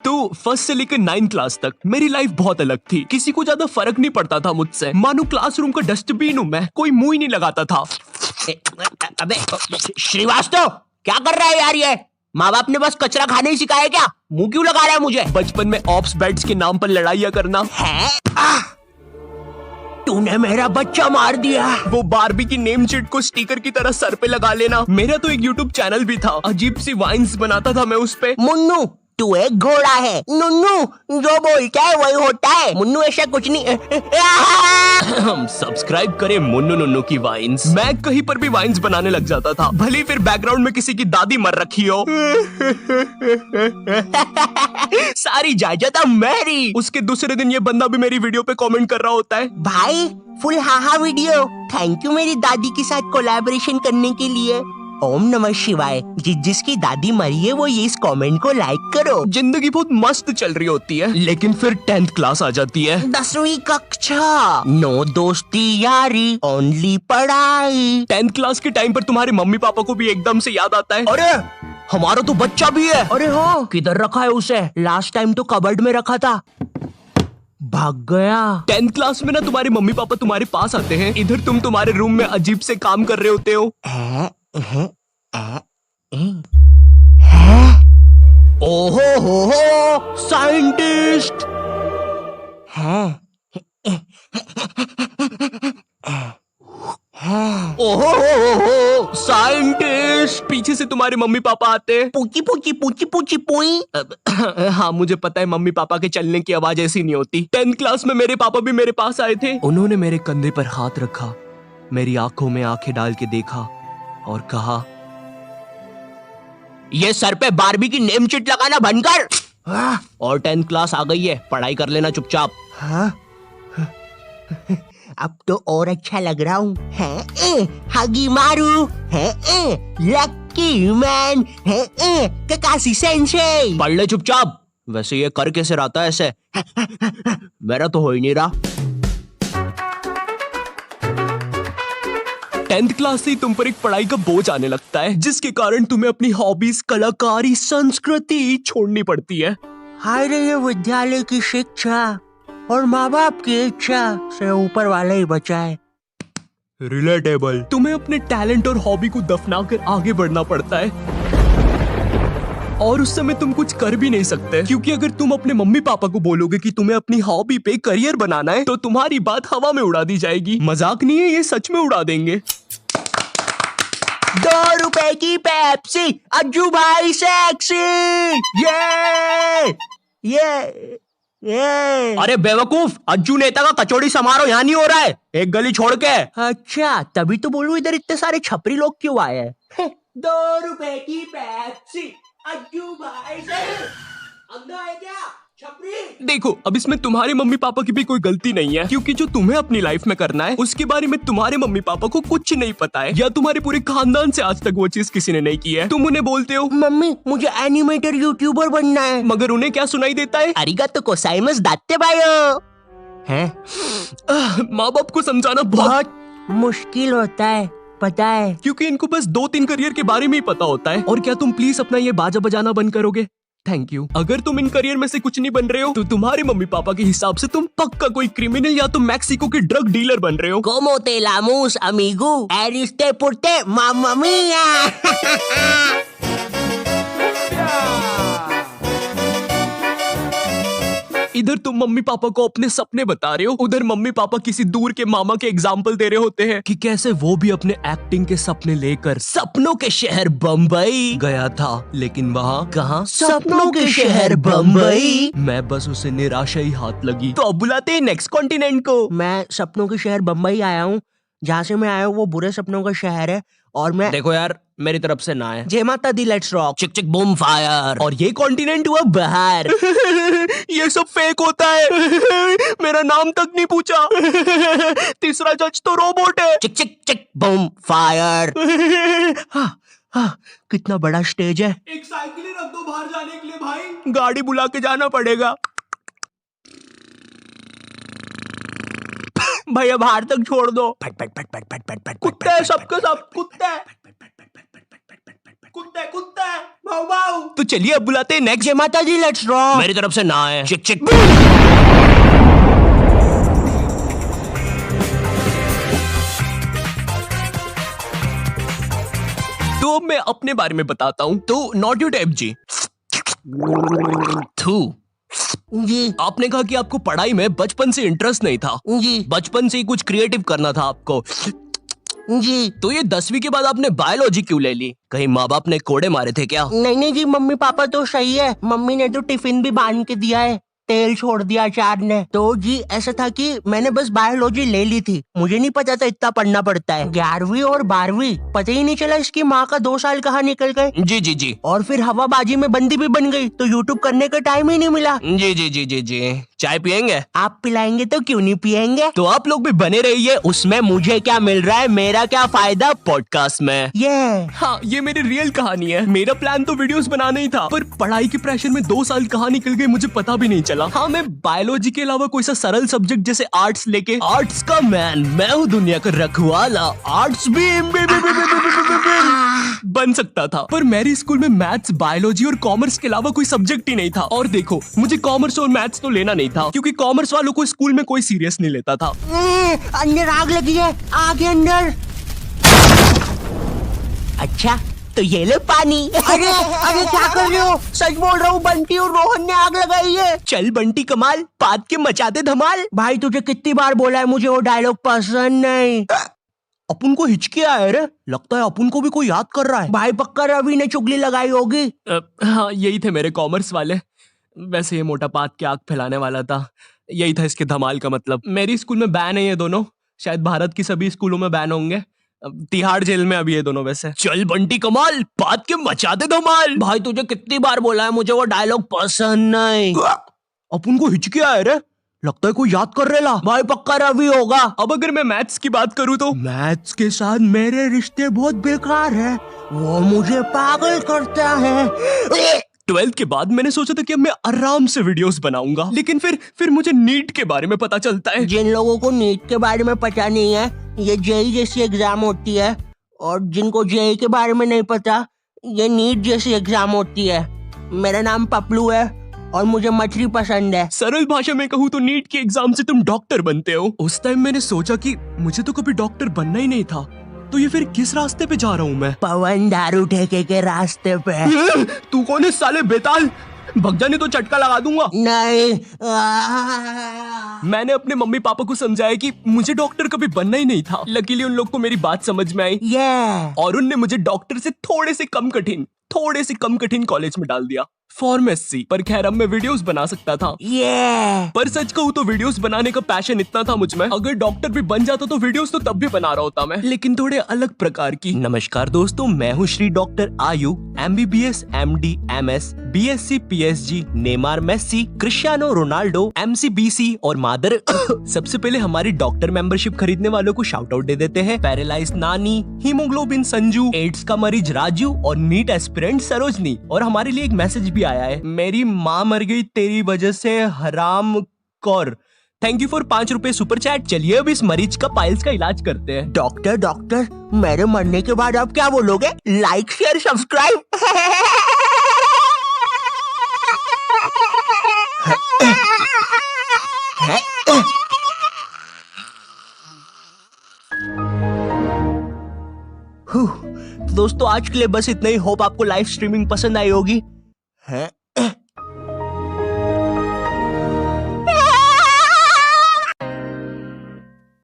तो फर्स्ट से लेकर 9th क्लास तक मेरी लाइफ बहुत अलग थी। किसी को ज्यादा फर्क नहीं पड़ता था मुझसे। मानो क्लासरूम का डस्टबिन हूँ मैं, कोई मुंह ही नहीं लगाता था। अबे श्रीवास्तव, क्या कर रहा है यार ये? माँ बाप ने बस कचरा खाने ही सिखाया क्या? मुंह क्यों लगा रहा है मुझे? बचपन में ऑप्स बेड्स के नाम पर लड़ाइयाँ करना। है? तूने मेरा बच्चा मार दिया। वो बारबी की नेम शीट को स्टिकर की तरह सर पे लगा लेना। मेरा तो एक यूट्यूब चैनल भी था, अजीब सी वाइन्स बनाता था मैं उस पे। मुन्नू, तू एक घोड़ा है। नुन्नू जो बोलता है वही होता है। मुन्नू ऐसा कुछ नहीं। हम सब्सक्राइब करें मुन्नू नुन्नू की वाइन्स। मैं कहीं पर भी वाइन्स बनाने लग जाता था, भले फिर बैकग्राउंड में किसी की दादी मर रखी हो। सारी जायदाद मेरी। उसके दूसरे दिन ये बंदा भी मेरी वीडियो पे कमेंट कर रहा होता है, भाई full haha video, thank you मेरी दादी के साथ कोलैबोरेशन करने के लिए। ओम नमः शिवाय। जिसकी दादी मरी है वो ये इस कमेंट को लाइक करो। जिंदगी बहुत मस्त चल रही होती है, लेकिन फिर 10th क्लास आ जाती है। 10वीं कक्षा, नो दोस्ती यारी, ओनली पढ़ाई। 10th क्लास के टाइम पर तुम्हारे मम्मी पापा को भी एकदम से याद आता है, अरे हमारा तो बच्चा भी है। अरे हाँ, किधर रखा है उसे? लास्ट टाइम तो कबर्ड में रखा था, भाग गया। 10th क्लास में ना तुम्हारे मम्मी पापा तुम्हारे पास आते हैं, इधर तुम तुम्हारे रूम में अजीब से काम कर रहे होते हो। ओहो हो साइंटिस्ट है। ओहो हो साइंटिस्ट। पीछे से तुम्हारे मम्मी पापा आते हैं। पूची पूची पूची पूची पुई। हाँ मुझे पता है मम्मी पापा के चलने की आवाज ऐसी नहीं होती। 10th क्लास में मेरे पापा भी मेरे पास आए थे। उन्होंने मेरे कंधे पर हाथ रखा, मेरी आंखों में आंखें डाल के देखा और कहा, ये सर पे बारबी की नेम शीट लगाना बंद कर। और 10th क्लास आ गई है, पढ़ाई कर लेना चुपचाप। हाँ? अब तो और अच्छा लग रहा हूँ। हगी मारू है, लकी मैन है, ककाशी सेंसेई। पढ़ ले चुपचाप। वैसे ये कर कैसे रहा है ऐसे? मेरा तो हो ही नहीं रहा। 10th क्लास से ही तुम पर एक पढ़ाई का बोझ आने लगता है, जिसके कारण तुम्हें अपनी हॉबीज, कलाकारी, संस्कृति छोड़नी पड़ती है। हाय रे, ये विद्यालय की शिक्षा और माँ बाप की इच्छा से ऊपर वाले ही बचाए। रिलेटेबल। तुम्हें अपने टैलेंट और हॉबी को दफना कर आगे बढ़ना पड़ता है, और उस समय तुम कुछ कर भी नहीं सकते, क्योंकि अगर तुम अपने मम्मी पापा को बोलोगे कि तुम्हें अपनी हॉबी पे करियर बनाना है, तो तुम्हारी बात हवा में उड़ा दी जाएगी। मजाक नहीं है, ये सच में उड़ा देंगे। 2 रुपए की पेप्सी, अज्जू भाई सेक्सी। ये अरे बेवकूफ, अज्जू नेता का कचौड़ी समारोह यहाँ नहीं हो रहा है, एक गली छोड़ के। अच्छा, तभी तो बोलूं इधर इतने सारे छपरी लोग क्यों आए हैं। 2 रुपए की पेप्सी, अज्जू भाई से अंधा है क्या छपरी? देखो, अब इसमें तुम्हारे मम्मी पापा की भी कोई गलती नहीं है, क्योंकि जो तुम्हें अपनी लाइफ में करना है उसके बारे में तुम्हारे मम्मी पापा को कुछ नहीं पता है, या तुम्हारे पूरे खानदान से आज तक वो चीज किसी ने नहीं की है। तुम उन्हें बोलते हो, मम्मी मुझे एनिमेटर यूट्यूबर बनना है, मगर उन्हें क्या सुनाई देता है? अरिगातो गोजाइमासु दात्ते बायो। हैं? माँ बाप को समझाना बहुत मुश्किल होता है, पता है, क्योंकि इनको बस 2-3 करियर के बारे में ही पता होता है। और क्या तुम प्लीज अपना ये बाजा बजाना बंद करोगे? Thank you. अगर तुम इन करियर में से कुछ नहीं बन रहे हो, तो तुम्हारे मम्मी पापा के हिसाब से तुम पक्का कोई क्रिमिनल या तो मैक्सिको के ड्रग डीलर बन रहे हो। Como te llamamos, amigo? Eriste porte, mamma mia. इधर तुम मम्मी पापा को अपने सपने बता रहे हो, उधर मम्मी पापा किसी दूर के मामा के एग्जाम्पल दे रहे होते हैं कि कैसे वो भी अपने एक्टिंग के सपने लेकर सपनों के शहर बम्बई गया था, लेकिन वहाँ कहाँ? सपनों के शहर बम्बई। मैं बस उसे निराशा ही हाथ लगी। तो अब बुलाते हैं नेक्स्ट कॉन्टिनेंट को। मैं सपनों के शहर बम्बई आया हूँ। जहाँ से मैं आया हूँ वो बुरे सपनों का शहर है, और मैं देखो यार, मेरी तरफ से ना है। जय माता दी, लेट्स रॉक, चिक चिक बूम फायर। और ये कॉन्टिनेंट हुआ बाहर। ये सब फेक होता है, मेरा नाम तक नहीं पूछा। तीसरा जज तो रोबोट है। चिक चिक चिक बूम फायर। हाँ, कितना बड़ा स्टेज है। एक साइकिल ही रख दो बाहर जाने के लिए भाई, गाड़ी बुला के जाना पड़ेगा। भैया बाहर तक छोड़ दो। कुत्ता है सबके सब, कुत्ता है। कुत्ता है, कुत्ता है, भाऊ भाऊ। तो चलिए अब बुलाते हैं नेक्स्ट। जय माता दी, लेट्स रॉक। मेरी तरफ से ना है। चिक चिक। तो मैं अपने बारे में बताता हूँ। तो नॉट यू टाइप जी। थू। जी आपने कहा कि आपको पढ़ाई में बचपन से इंटरेस्ट नहीं था। जी बचपन से ही कुछ क्रिएटिव करना था आपको। जी। तो ये 10वीं के बाद आपने बायोलॉजी क्यों ले ली? कहीं माँ बाप ने कोड़े मारे थे क्या? नहीं नहीं जी, मम्मी पापा तो सही है। मम्मी ने तो टिफिन भी बांध के दिया है, तेल छोड़ दिया अचार ने। तो जी ऐसा था कि मैंने बस बायोलॉजी ले ली थी, मुझे नहीं पता था इतना पढ़ना पड़ता है। 11वीं और 12वीं पता ही नहीं चला इसकी माँ का 2 साल कहाँ निकल गए। जी जी जी और फिर हवाबाजी में बंदी भी बन गई, तो यूट्यूब करने का टाइम ही नहीं मिला। जी जी जी जी जी। चाय पियेंगे? आप पिलाएंगे तो क्यों नहीं पियेंगे। तो आप लोग भी बने रहिए। उसमें मुझे क्या मिल रहा है, मेरा क्या फायदा पॉडकास्ट में। ये हाँ, ये मेरी रियल कहानी है। मेरा प्लान तो वीडियोस बनाना ही था, पर पढ़ाई के प्रेशर में 2 साल कहाँ निकल गए मुझे पता भी नहीं चला। हाँ, मैं बायोलॉजी के अलावा कोई सा सरल सब्जेक्ट जैसे आर्ट्स लेके, आर्ट्स का मैन मैं हूँ दुनिया का रखवाला, आर्ट्स भी बन सकता था। पर मेरे स्कूल में मैथ्स, बायोलॉजी और कॉमर्स के अलावा कोई सब्जेक्ट ही नहीं था। और देखो, मुझे कॉमर्स और मैथ्स तो लेना नहीं था, क्योंकि कॉमर्स वालों को स्कूल में कोई सीरियस नहीं लेता था। अंदर आग लगी है, आग है अंदर। अच्छा तो ये ले पानी। अरे अरे क्या कर रहे हो, सच बोल रहा हूँ, बंटी और रोहन ने आग लगाई है। चल बंटी कमाल, पाद के मचाते धमाल। भाई तुझे कितनी बार बोला है, मुझे वो डायलॉग पसंद नहीं। अपन को हिचकी आया रे, लगता है अपन को भी कोई याद कर रहा है। भाई पक्का रवि ने चुगली लगाई होगी। हाँ, यही थे मेरे कॉमर्स वाले। वैसे ये मोटा पाद के आग फैलाने वाला था, यही था इसके धमाल का मतलब। मेरी स्कूल में बैन है ये दोनों, शायद भारत की सभी स्कूलों में बैन होंगे। तिहाड़ जेल में अभी ये दोनों। वैसे चल बंटी कमाल, पाद के मचाते धमाल। भाई तुझे कितनी बार बोला है, मुझे वो डायलॉग पसंद नहीं। अपन को हिचकी आया रे, लगता है कोई याद कर रेला। भाई पक्का रवि होगा। अब अगर मैं मैथ्स की बात करूँ तो मैथ्स के साथ मेरे रिश्ते बहुत बेकार है, वो मुझे पागल करता है। 12th के बाद मैंने सोचा था कि अब मैं आराम से वीडियोस बनाऊंगा, लेकिन फिर मुझे नीट के बारे में पता चलता है। जिन लोगों को नीट के बारे में पता नहीं है, ये जेई जैसी एग्जाम होती है, और जिनको जेई के बारे में नहीं पता, ये नीट जैसी एग्जाम होती है। मेरा नाम पपलू है और मुझे मछली पसंद है। सरल भाषा में कहूँ तो नीट की एग्जाम से तुम डॉक्टर बनते हो। उस टाइम मैंने सोचा कि मुझे तो कभी डॉक्टर बनना ही नहीं था, तो ये फिर किस रास्ते पे जा रहा हूँ मैं? पवन दारू ठेके के रास्ते पे। तू कौन है साले बेताल, भग जाने तो चटका लगा दूंगा। नहीं। मैंने अपने मम्मी पापा को समझाया कि मुझे डॉक्टर कभी बनना ही नहीं था। लकीली उन लोग को मेरी बात समझ में आई, और उनने मुझे डॉक्टर से थोड़े से कम कठिन कॉलेज में डाल दिया, फार्मेसी। पर खैर अब मैं वीडियोस बना सकता था। पर सच कहूँ तो वीडियोस बनाने का पैशन इतना था मुझ में, अगर डॉक्टर भी बन जाता तो वीडियोस तो तब भी बना रहा होता मैं, लेकिन थोड़े अलग प्रकार की। नमस्कार दोस्तों, मैं हूँ श्री डॉक्टर आयु, MBBS, MD, MS, BSc, PSG, Neymar, Messi, Cristiano Ronaldo, MC, BC और मादर। सबसे पहले हमारी डॉक्टर मेंबरशिप खरीदने वालों को शाउट आउट दे देते हैं। पैरालाइज नानी, हीमोग्लोबिन संजू, एड्स का मरीज राजू और नीट एस्पिरेंट सरोजनी। और हमारे लिए एक मैसेज भी आया है, मेरी माँ मर गई तेरी वजह से हराम कौर। थैंक यू फॉर 5 रुपए सुपर चैट। चलिए अब इस मरीज का पाइल्स का इलाज करते हैं। डॉक्टर मेरे मरने के बाद आप क्या बोलोगे? Like share subscribe. दोस्तों आज के लिए बस इतना ही। होप आपको लाइव स्ट्रीमिंग पसंद आई होगी। है